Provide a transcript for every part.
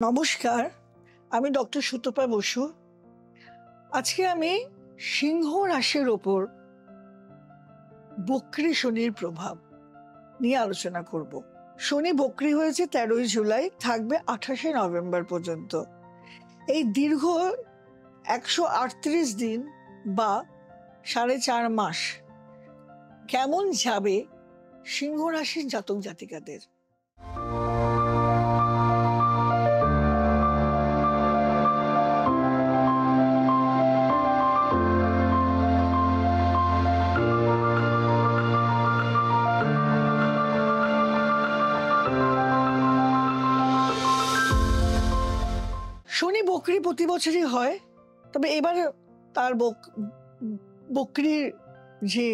নমস্কার, আমি ডক্টর সুতপা বসু। আজকে আমি সিংহ রাশির ওপর বক্রী শনির প্রভাব নিয়ে আলোচনা করব। শনি বক্রী হয়েছে 13ই জুলাই, থাকবে 28শে নভেম্বর পর্যন্ত। এই দীর্ঘ 138 দিন বা 4.5 মাস কেমন যাবে সিংহ রাশির জাতক জাতিকাদের? শনি বক্রী প্রতি বছরই হয়, তবে এবার তার বক্রীর যে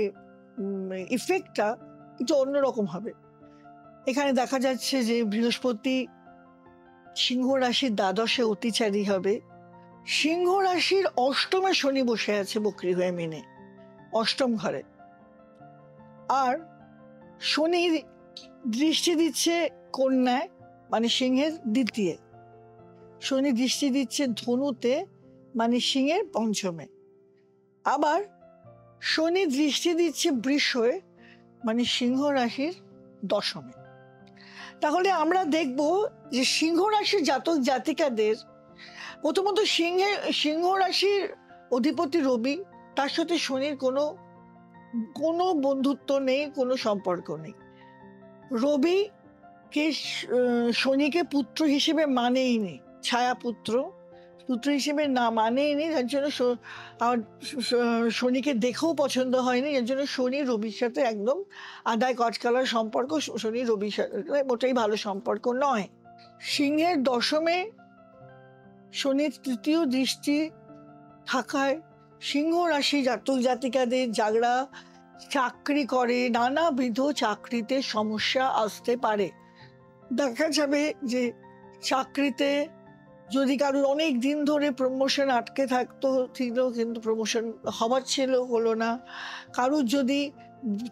ইফেক্টটা একটু অন্যরকম হবে। এখানে দেখা যাচ্ছে যে বৃহস্পতি সিংহ রাশির দ্বাদশে অতিচারী হবে। সিংহ রাশির অষ্টমে শনি বসে আছে বক্রী হয়ে মেনে, অষ্টম ঘরে। আর শনি দৃষ্টি দিচ্ছে কন্যায়, মানে সিংহের দ্বিতীয়। শনি দৃষ্টি দিচ্ছে ধনুতে, মানে সিংহের পঞ্চমে। আবার শনি দৃষ্টি দিচ্ছে বৃষয়ে, মানে সিংহ রাশির দশমে। তাহলে আমরা দেখব যে সিংহ রাশির জাতক জাতিকাদের প্রথমত সিংহ রাশির অধিপতি রবি, তার সাথে শনির কোনো বন্ধুত্ব নেই, কোনো সম্পর্ক নেই। রবি কে শনিকে পুত্র হিসেবে মানেই নি, ছায়া পুত্র হিসেবে না মানেই নি। যার জন্য শনিকে দেখেও পছন্দ হয়নি। এর জন্য শনি রবির সাথে একদম আদায় কচকালার সম্পর্ক। শনি রবির সাথে মোটেই ভালো সম্পর্ক নয়। সিংহের দশমে শনির তৃতীয় দৃষ্টি থাকায় সিংহ রাশি জাতক জাতিকাদের যারা চাকরি করে, নানাবিধ চাকরিতে সমস্যা আসতে পারে। দেখা যাবে যে চাকরিতে যদি কারোর অনেক দিন ধরে প্রমোশন আটকে থাকতো, কিন্তু প্রমোশন হবার ছিল, হলো না। কারোর যদি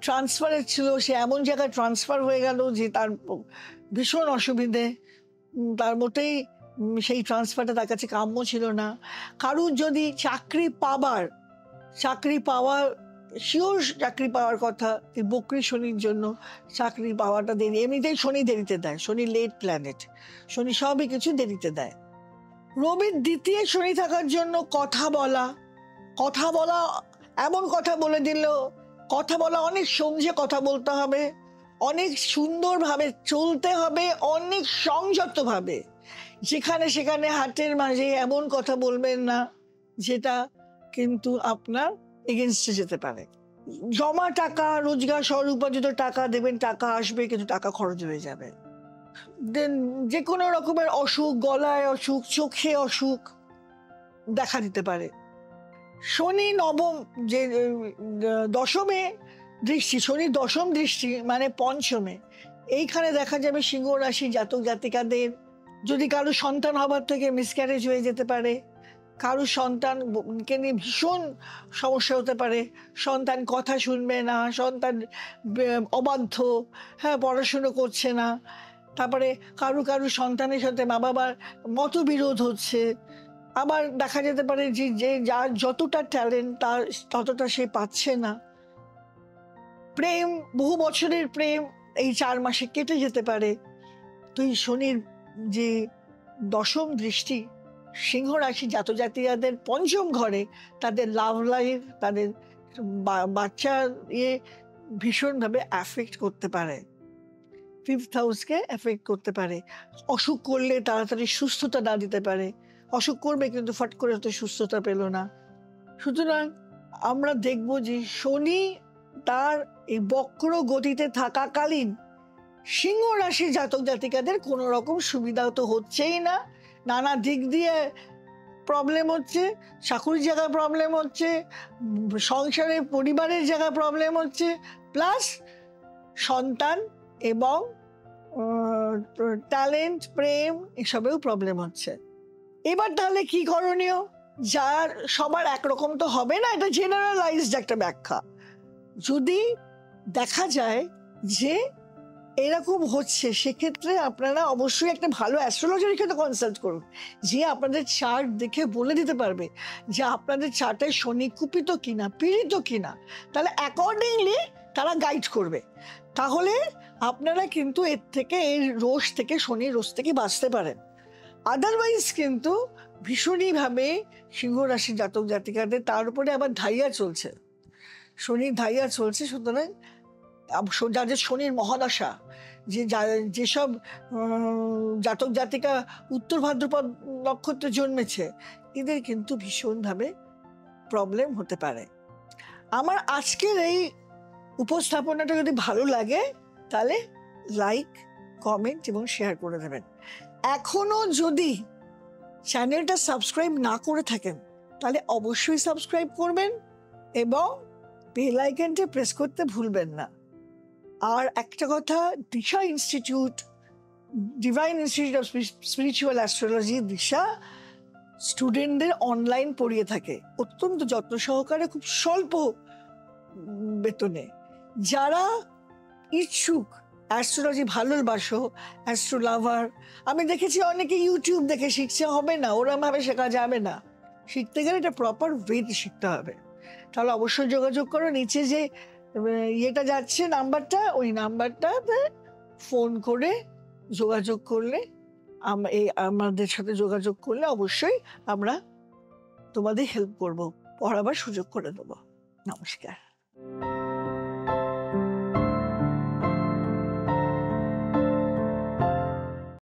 ট্রান্সফারের ছিল, সে এমন জায়গায় ট্রান্সফার হয়ে গেল যে তার ভীষণ অসুবিধে, তার মোটেই সেই ট্রান্সফারটা তার কাছে কাম্য ছিল না। কারোর যদি চাকরি পাওয়ার শিওর চাকরি পাওয়ার কথা, এই বক্রী শনির জন্য চাকরি পাওয়াটা দেরি। এমনিতেই শনি দেরিতে দেয়, শনি লেট প্ল্যানেট, শনি সবই কিছু দেরিতে দেয়। রবির দ্বিতীয় শনি থাকার জন্য কথা বলা, এমন কথা বলে দিল, কথা বলা অনেক সমঝে কথা বলতে হবে, অনেক সুন্দরভাবে চলতে হবে, অনেক সংযতভাবে। যেখানে সেখানে হাটের মাঝে এমন কথা বলবেন না যেটা কিন্তু আপনার এগেনস্টে যেতে পারে। জমা টাকা, রোজগার সহ উপার্জিত টাকা দেবেন, টাকা আসবে, কিন্তু টাকা খরচ হয়ে যাবে। দেন যে কোনো রকমের অসুখ, গলায় অসুখ, চোখে অসুখ দেখা দিতে পারে। শনি নবম যে দশমে দৃষ্টি, শনি দশম দৃষ্টি মানে পঞ্চমে, এইখানে দেখা যাবে সিংহ রাশি জাতক জাতিকাদের যদি কারো সন্তান হবার থেকে মিসক্যারেজ হয়ে যেতে পারে, কারো সন্তানকে নিয়ে ভীষণ সমস্যা হতে পারে। সন্তান কথা শুনবে না, সন্তান অবাধ্য, পড়াশুনো করছে না। তারপরে কারো সন্তানের সাথে মা বাবার মতবিরোধ হচ্ছে। আবার দেখা যেতে পারে যে যার যতটা ট্যালেন্ট তার ততটা সে পাচ্ছে না। প্রেম, বহু বছরের প্রেম এই 4 মাসে কেটে যেতে পারে। তো এই শনির যে দশম দৃষ্টি সিংহ রাশি জাতক জাতিকাদের পঞ্চম ঘরে, তাদের লাভ লাইফ, তাদের বাচ্চা ভীষণভাবে অ্যাফেক্ট করতে পারে, ফিফথ হাউসকে এফেক্ট করতে পারে। অসুখ করলে তাড়াতাড়ি সুস্থতা না দিতে পারে, অসুখ করবে কিন্তু ফট করে হয়তো সুস্থতা পেল না। সুতরাং আমরা দেখব যে শনি তার এই বক্র গতিতে থাকাকালীন সিংহ রাশি জাতক জাতিকাদের কোনো রকম সুবিধা তো হচ্ছেই না। নানা দিক দিয়ে প্রবলেম হচ্ছে, চাকুরির জায়গায় প্রবলেম হচ্ছে, সংসারে পরিবারের জায়গায় প্রবলেম হচ্ছে, প্লাস সন্তান এবং ট্যালেন্ট, প্রেম, এসবেও প্রবলেম হচ্ছে। এবার তাহলে কি করণীয়? যার সবার একরকম তো হবে না, এটা জেনারেলাইজড একটা ব্যাখ্যা। যদি দেখা যায় যে এরকম হচ্ছে, সেক্ষেত্রে আপনারা অবশ্যই একটা ভালো অ্যাস্ট্রোলজারের সাথে কনসাল্ট করুন, যে আপনাদের চার্ট দেখে বলে দিতে পারবে যে আপনাদের চার্টে শনি কুপিত কিনা, পীড়িত কিনা। তাহলে অ্যাকর্ডিংলি তারা গাইড করবে। তাহলে আপনারা কিন্তু এর থেকে, এর রোষ থেকে, শনির রোষ থেকে বাঁচতে পারেন। আদারওয়াইজ কিন্তু ভীষণইভাবে সিংহ রাশির জাতক জাতিকাদের, তার উপরে আবার ধাইয়া চলছে, শনির ধাইয়া চলছে। সুতরাং যাদের শনির মহাদশা, যেসব জাতক জাতিকা উত্তর ভাদ্রপদ নক্ষত্রে জন্মেছে, এদের কিন্তু ভীষণভাবে প্রবলেম হতে পারে। আমার আজকের এই উপস্থাপনাটা যদি ভালো লাগে তাহলে লাইক, কমেন্ট এবং শেয়ার করে দেবেন। এখনো যদি চ্যানেলটা সাবস্ক্রাইব না করে থাকেন তাহলে অবশ্যই সাবস্ক্রাইব করবেন এবং বেল আইকনটা প্রেস করতে ভুলবেন না। আর একটা কথা, Disha institute, divine institute of spiritual astrology, Disha স্টুডেন্টদের অনলাইন পড়িয়ে থাকে অত্যন্ত যত্ন সহকারে, খুব স্বল্প বেতনে। যারা ইচ্ছুক, অ্যাস্ট্রোলজি ভালোবাসো, অ্যাস্ট্রো লাভার, আমি দেখেছি অনেকে ইউটিউব দেখে শিখছে, হবে না, ওরম ভাবে শেখা যাবে না। শিখতে গেলে এটা প্রপার ওয়েতে শিখতে হবে। তাহলে অবশ্যই যোগাযোগ করো, নিচে যে ইয়েটা যাচ্ছে নাম্বারটা, ওই নাম্বারটাতে ফোন করে যোগাযোগ করলে, আমাদের সাথে যোগাযোগ করলে অবশ্যই আমরা তোমাদের হেল্প করব, পড়াবার সুযোগ করে দেবো। নমস্কার।